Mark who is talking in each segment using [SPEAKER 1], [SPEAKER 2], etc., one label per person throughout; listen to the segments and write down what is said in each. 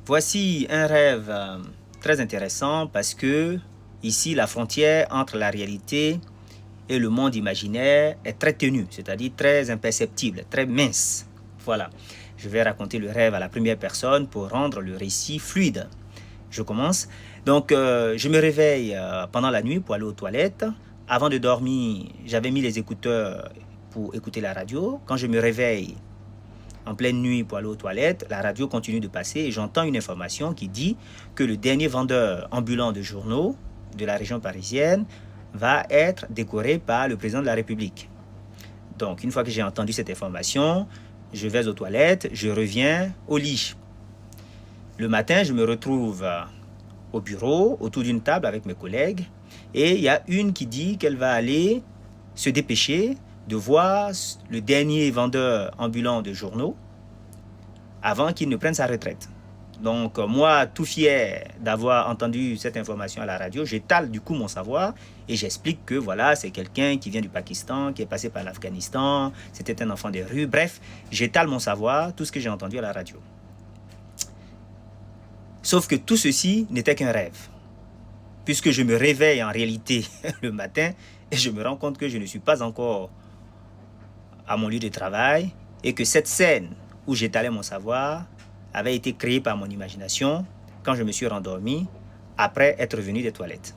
[SPEAKER 1] Voici un rêve très intéressant parce que ici, la frontière entre la réalité et le monde imaginaire est très ténue, c'est-à-dire très imperceptible, très mince. Voilà, je vais raconter le rêve à la première personne pour rendre le récit fluide. Je commence. Donc, je me réveille pendant la nuit pour aller aux toilettes. Avant de dormir, j'avais mis les écouteurs pour écouter la radio. Quand je me réveille en pleine nuit pour aller aux toilettes, la radio continue de passer et j'entends une information qui dit que le dernier vendeur ambulant de journaux de la région parisienne va être décoré par le président de la République. Donc, une fois que j'ai entendu cette information, je vais aux toilettes, je reviens au lit. Le matin, je me retrouve au bureau, autour d'une table avec mes collègues, et il y a une qui dit qu'elle va aller se dépêcher de voir le dernier vendeur ambulant de journaux avant qu'il ne prenne sa retraite. Donc moi, tout fier d'avoir entendu cette information à la radio, j'étale du coup mon savoir et j'explique que voilà, c'est quelqu'un qui vient du Pakistan, qui est passé par l'Afghanistan, c'était un enfant des rues, bref, j'étale mon savoir, tout ce que j'ai entendu à la radio. Sauf que tout ceci n'était qu'un rêve, puisque je me réveille en réalité le matin et je me rends compte que je ne suis pas encore à mon lieu de travail et que cette scène où j'étalais mon savoir avait été créée par mon imagination quand je me suis rendormi après être venu des toilettes.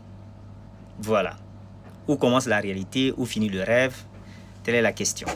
[SPEAKER 1] Voilà. Où commence la réalité, où finit le rêve? Telle est la question.